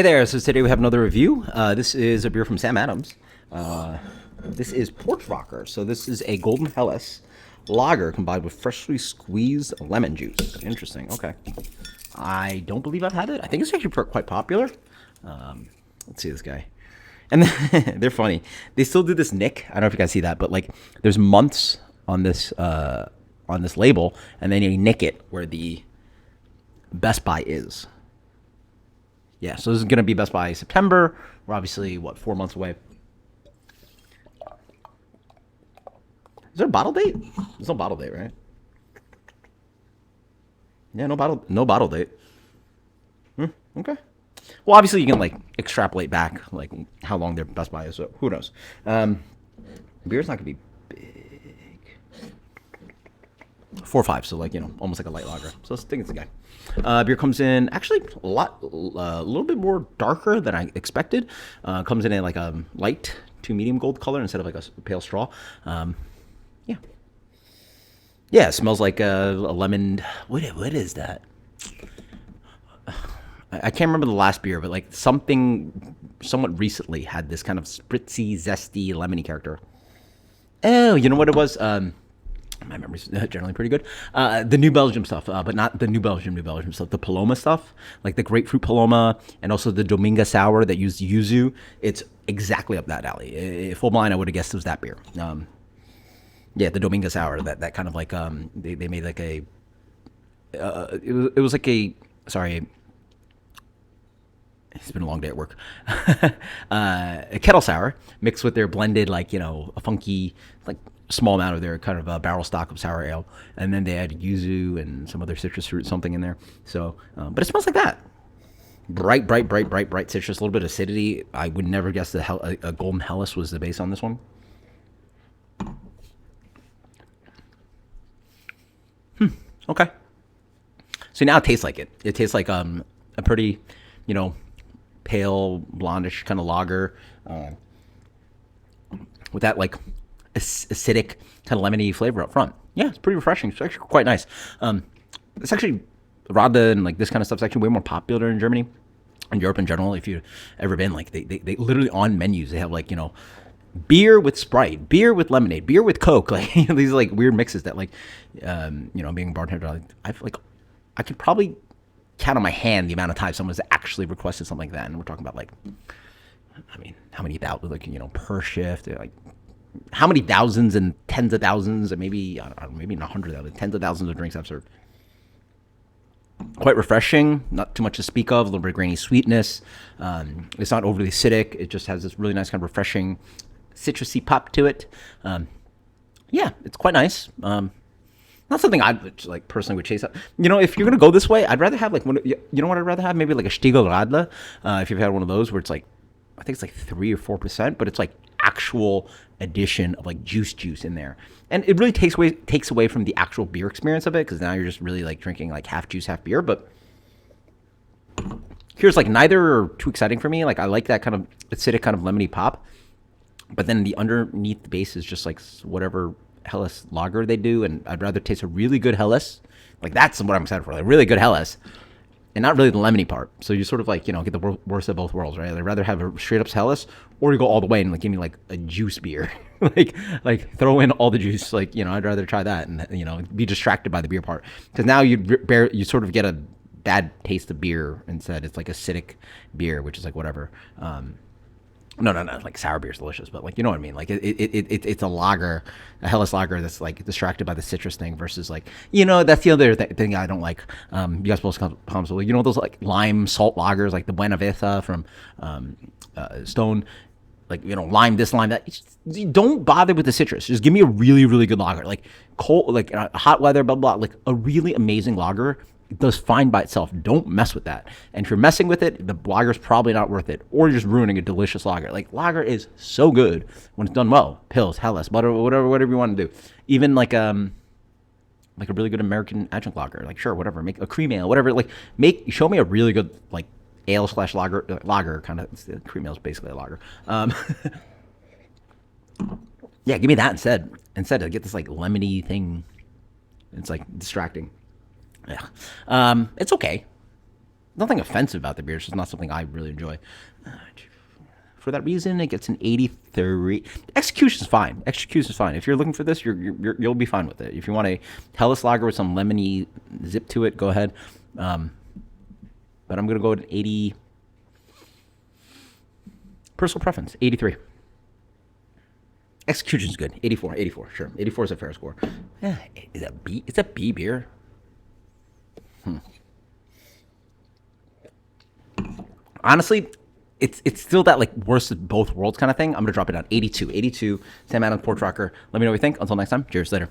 Hey there, so today we have another review. This is a beer from Sam Adams. This is Porch Rocker. So this is a Golden Helles lager combined with freshly squeezed lemon juice. Interesting, okay. I don't believe I've had it. I think it's actually quite popular. Let's see this guy. And they're funny. They still do this nick. I don't know if you guys see that, but like there's months on this label, and then you nick it where the Best Buy is. Yeah, so this is going to be Best Buy September. We're obviously, 4 months away. Is there a bottle date? There's no bottle date, right? Yeah, no bottle date. Okay. Well, obviously you can like extrapolate back like how long their Best Buy is. So who knows? Beer's not gonna be big. 4.5, so like almost like a light lager. So I think it's a guy. Beer comes in actually a little bit more darker than I expected. Comes in like a light to medium gold color instead of like a pale straw. Yeah, yeah. It smells like a lemon. What is that? I can't remember the last beer, but like something somewhat recently had this kind of spritzy, zesty, lemony character. Oh, you know what it was? My memory's generally pretty good. The New Belgium stuff, but not the New Belgium stuff. The Paloma stuff, like the grapefruit Paloma, and also the Dominga sour that used yuzu. It's exactly up that alley. Full blind, I would have guessed it was that beer. Yeah, the Dominga sour. That kind of like they made like a. It was like a sorry. It's been a long day at work. A kettle sour mixed with their blended, like a funky, like small amount of their kind of barrel stock of sour ale, and then they add yuzu and some other citrus fruit, something in there. So, but it smells like that. Bright citrus, a little bit of acidity. I would never guess that a Golden Helles was the base on this one. Okay. So now it tastes like it. It tastes like a pretty, pale blondish kind of lager with that like acidic kind of lemony flavor up front. Yeah, it's pretty refreshing. It's actually quite nice. It's actually Radler and like this kind of stuff's actually way more popular in Germany and Europe in general. If you've ever been, like they literally on menus they have like beer with Sprite, beer with lemonade, beer with Coke, like these like weird mixes that like being a bartender, I feel like I could probably count on my hand the amount of times someone's actually requested something like that. And we're talking about like, I mean, how many thousands, like, per shift, like how many thousands and tens of thousands, and maybe, I don't know, maybe not 100,000, tens of thousands of drinks I've served. Quite refreshing, not too much to speak of, a little bit of grainy sweetness. It's not overly acidic. It just has this really nice kind of refreshing citrusy pop to it. Yeah, it's quite nice. Not something I like personally would chase up. If you're gonna go this way, I'd rather have like what I'd rather have, maybe like a Stiegel Radler. If you've had one of those, where it's like, I think it's like 3 or 4%, but it's like actual addition of like juice in there, and it really takes away from the actual beer experience of it, because now you're just really like drinking like half juice, half beer. But here's like neither are too exciting for me. Like I like that kind of acidic, kind of lemony pop, but then the underneath the base is just like whatever Helles lager they do, and I'd rather taste a really good Helles. Like that's what I'm excited for, like really good Helles, and not really the lemony part. So you sort of like get the worst of both worlds, right? I'd rather have a straight up Helles, or you go all the way and like give me like a juice beer, like throw in all the juice. Like I'd rather try that and be distracted by the beer part, because now you sort of get a bad taste of beer instead. It's like acidic beer, which is like whatever. No. Like sour beer is delicious, but like you know what I mean. Like it's a lager, a Helles lager that's like distracted by the citrus thing versus like that's the other thing I don't like. You guys both come so those like lime salt lagers like the Buena Vista from Stone, like lime this lime that. Don't bother with the citrus. Just give me a really good lager, like cold, like hot weather, blah blah. Like a really amazing lager. It does fine by itself. Don't mess with that. And if you're messing with it, the lager's probably not worth it, or you're just ruining a delicious lager. Like lager is so good when it's done well. Pils, Helles, butter, whatever you want to do. Even like a really good American adjunct lager. Like sure, whatever. Make a cream ale, whatever. Like show me a really good like ale / lager kind of. Cream ale is basically a lager. Yeah, give me that instead. Instead, I get this like lemony thing. It's like distracting. Yeah, it's okay. nothing offensive about the beer. It's just not something I really enjoy. For that reason, it gets an 83. Execution's fine. Execution's fine. If you're looking for this, you'll be fine with it. If you want a Helles lager with some lemony zip to it, go ahead. But I'm gonna go with an 80. Personal preference, 83. Execution's good. 84. Sure. 84 is a fair score. Yeah, is that B? It's a B beer. Honestly, it's still that like worst of both worlds kind of thing. I'm gonna drop it down. 82. Sam Adams Porch Rocker. Let me know what you think. Until next time. Cheers. Later.